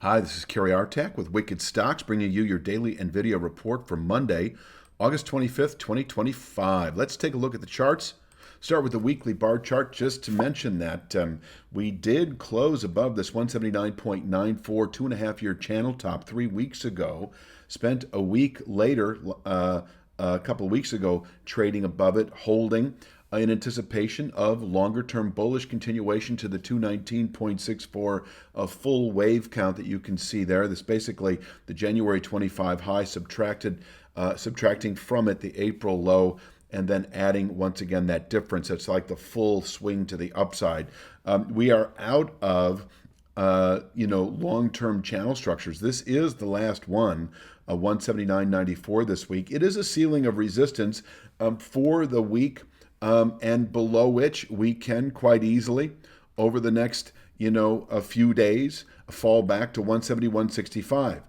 Hi, this is Kerry Artak with Wicked Stocks, bringing you your daily NVIDIA report for Monday, August 25th, 2025. Let's take a look at the charts. Start with the weekly bar chart. Just to mention that we did close above this 179.94 2.5-year channel top 3 weeks ago. Spent a week later, a couple of weeks ago, trading above it, holding in anticipation of longer-term bullish continuation to the 219.64 full wave count that you can see there. This basically the January 25 high subtracting from it the April low, and then adding once again that difference. It's like the full swing to the upside. We are out of long-term channel structures. This is the last one, 179.94 this week. It is a ceiling of resistance for the week, and below which we can quite easily, over the next a few days, fall back to 171.65.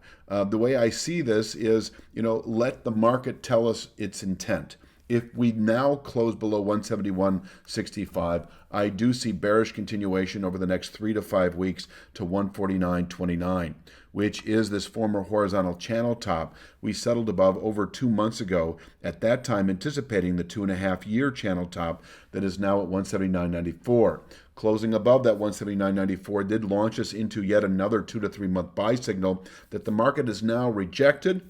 The way I see this is, let the market tell us its intent. If we now close below 171.65, I do see bearish continuation over the next 3 to 5 weeks to 149.29, which is this former horizontal channel top we settled above over 2 months ago, at that time anticipating the 2.5-year channel top that is now at 179.94. Closing above that 179.94 did launch us into yet another 2 to 3 month buy signal that the market has now rejected.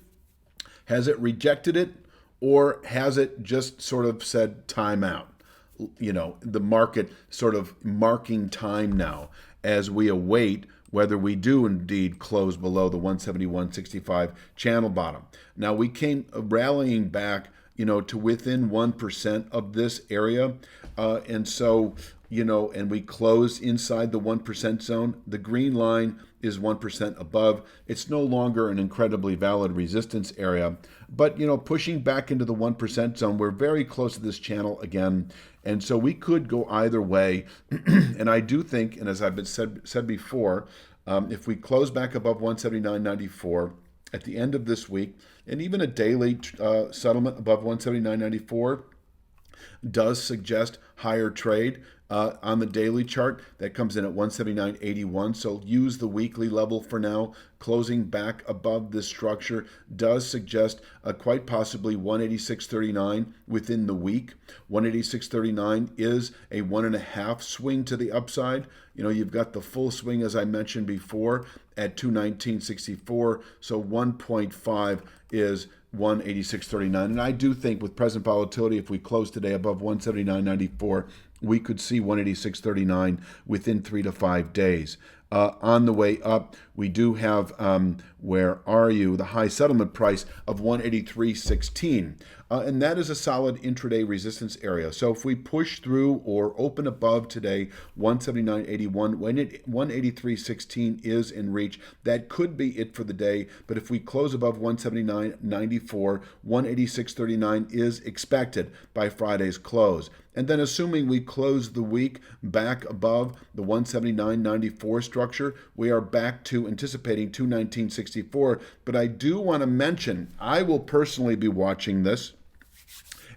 Has it rejected it? Or has it just sort of said time out? The market sort of marking time now as we await whether we do indeed close below the 171.65 channel bottom. Now, we came rallying back, to within 1% of this area. And so, and we closed inside the 1% zone. The green line is 1% above. It's no longer an incredibly valid resistance area, but pushing back into the 1% zone, we're very close to this channel again, and so we could go either way. And I do think, and as I've been said before, if we close back above 179.94 at the end of this week, and even a daily settlement above 179.94 does suggest higher trade. On the daily chart, that comes in at 179.81. So use the weekly level for now. Closing back above this structure does suggest quite possibly 186.39 within the week. 186.39 is a 1.5 swing to the upside. You've got the full swing, as I mentioned before, at 219.64. So 1.5 is 186.39. And I do think with present volatility, if we close today above 179.94, we could see 186.39 within 3 to 5 days. On the way up, we do have, the high settlement price of 183.16. And that is a solid intraday resistance area. So if we push through or open above today, 179.81, when 183.16 is in reach, that could be it for the day. But if we close above 179.94, 186.39 is expected by Friday's close. And then assuming we close the week back above the 179.94 structure, we are back to anticipating 219.64. But I do want to mention, I will personally be watching this,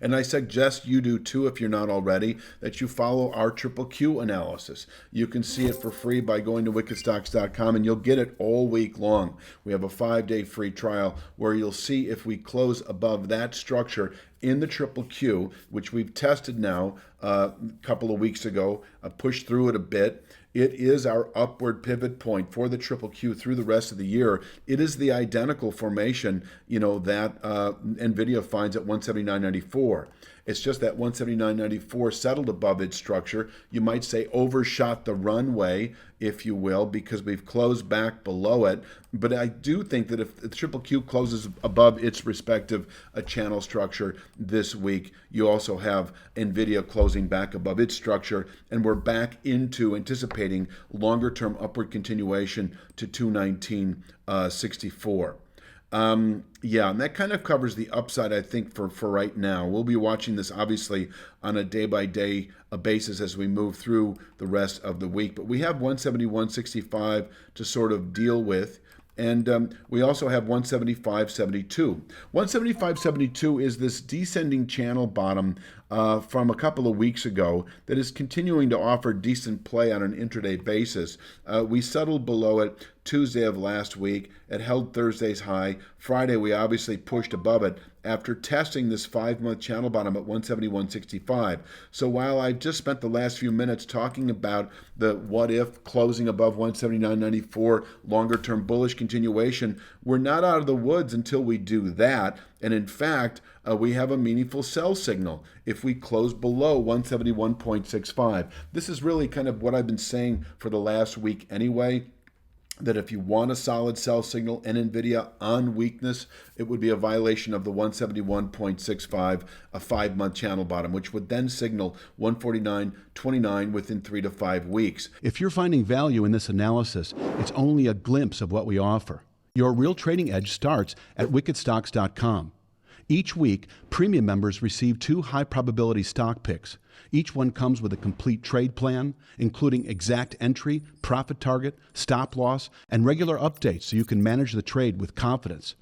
and I suggest you do too, if you're not already, that you follow our Triple Q analysis. You can see it for free by going to wickedstocks.com, and you'll get it all week long. We have a 5-day free trial where you'll see if we close above that structure in the Triple Q, which we've tested now a couple of weeks ago, pushed through it a bit. It is our upward pivot point for the Triple Q through the rest of the year. It is the identical formation, that NVIDIA finds at 179.94. It's just that 179.94 settled above its structure. You might say overshot the runway, if you will, because we've closed back below it. But I do think that if the Triple Q closes above its respective channel structure this week, you also have NVIDIA closing back above its structure, and we're back into anticipating longer-term upward continuation to 219.64. And that kind of covers the upside, I think, for right now. We'll be watching this, obviously, on a day-by-day basis as we move through the rest of the week. But we have 171.65 to sort of deal with. And we also have 175.72. 175.72 is this descending channel bottom from a couple of weeks ago that is continuing to offer decent play on an intraday basis. We settled below it, Tuesday of last week. It held Thursday's high. Friday, we obviously pushed above it after testing this 5-month channel bottom at 171.65. So while I've just spent the last few minutes talking about the what if closing above 179.94, longer term bullish continuation, we're not out of the woods until we do that. And in fact, we have a meaningful sell signal if we close below 171.65. This is really kind of what I've been saying for the last week anyway, that if you want a solid sell signal in NVIDIA on weakness, it would be a violation of the 171.65, a 5-month channel bottom, which would then signal 149.29 within 3 to 5 weeks. If you're finding value in this analysis, it's only a glimpse of what we offer. Your real trading edge starts at wickedstocks.com. Each week, premium members receive 2 high-probability stock picks. Each one comes with a complete trade plan, including exact entry, profit target, stop loss, and regular updates so you can manage the trade with confidence.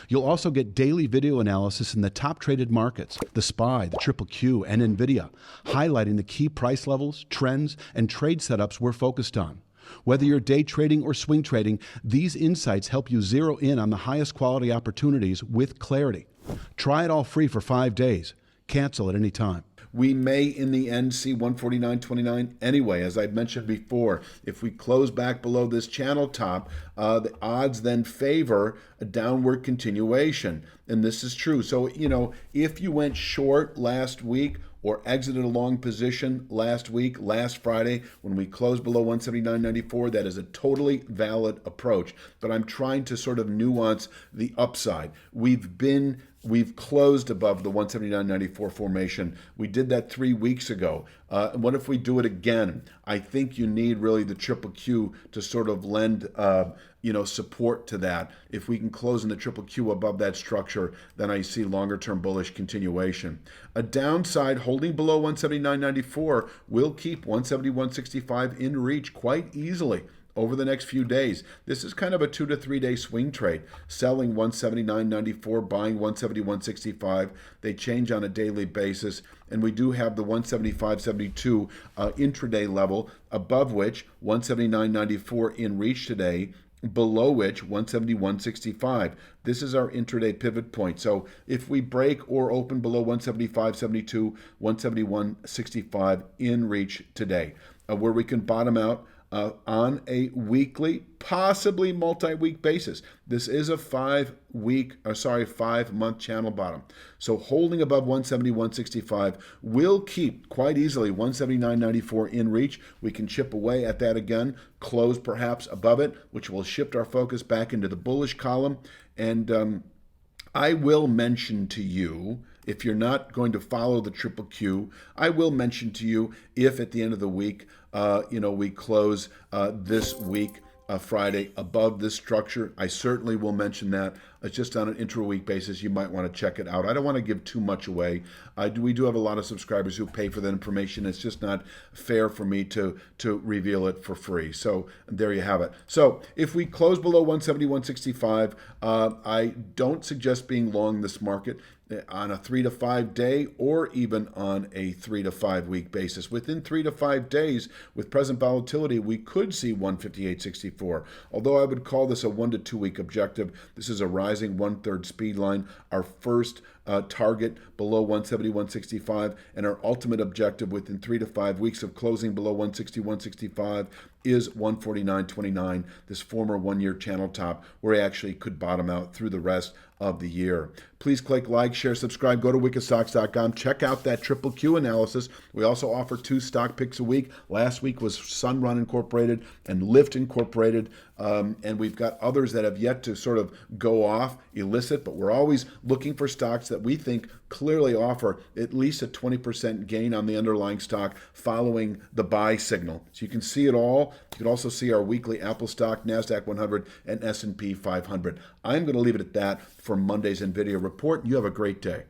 You'll also get daily video analysis in the top traded markets, the SPY, the Triple Q, and NVIDIA, highlighting the key price levels, trends, and trade setups we're focused on. Whether you're day trading or swing trading, these insights help you zero in on the highest quality opportunities with clarity. Try it all free for 5 days. Cancel at any time. We may in the end see 149.29 anyway, as I mentioned before. If we close back below this channel top, the odds then favor a downward continuation. And this is true. So, if you went short last week or exited a long position last week, last Friday, when we closed below 179.94, that is a totally valid approach. But I'm trying to sort of nuance the upside. We've closed above the 179.94 formation. We did that 3 weeks ago. What if we do it again? I think you need really the Triple Q to sort of lend support to that. If we can close in the Triple Q above that structure, then I see longer term bullish continuation. A downside holding below 179.94 will keep 171.65 in reach quite easily over the next few days. This is kind of a 2 to 3 day swing trade. Selling 179.94, buying 171.65. They change on a daily basis. And we do have the 175.72 intraday level, above which 179.94 in reach today, below which 171.65. This is our intraday pivot point. So if we break or open below 175.72, 171.65 in reach today, where we can bottom out on a weekly, possibly multi-week basis. This is a 5-month channel bottom. So holding above 171.65 will keep quite easily 179.94 in reach. We can chip away at that again, close perhaps above it, which will shift our focus back into the bullish column. And I will mention to you, if you're not going to follow the Triple Q, I will mention to you if at the end of the week, we close this week, Friday, above this structure. I certainly will mention that. It's just on an intra-week basis. You might want to check it out. I don't want to give too much away. We do have a lot of subscribers who pay for that information. It's just not fair for me to reveal it for free. So there you have it. So if we close below 171.65, I don't suggest being long this market on a 3 to 5 day or even on a 3 to 5 week basis. Within 3 to 5 days, with present volatility, we could see 158.64. Although I would call this a 1 to 2 week objective. This is a rising 1/3 speed line. Our first target below 171.65, and our ultimate objective within 3 to 5 weeks of closing below 161.65 is 149.29, this former 1-year channel top, where I actually could bottom out through the rest of the year. Please click like, share, subscribe, go to wickedstocks.com, check out that Triple Q analysis. We also offer 2 stock picks a week. Last week was Sunrun Incorporated and Lyft Incorporated, and we've got others that have yet to sort of go off, elicit, but we're always looking for stocks that we think clearly offer at least a 20% gain on the underlying stock following the buy signal. So you can see it all. You can also see our weekly Apple stock, NASDAQ 100, and S&P 500. I'm going to leave it at that for Monday's NVIDIA report. You have a great day.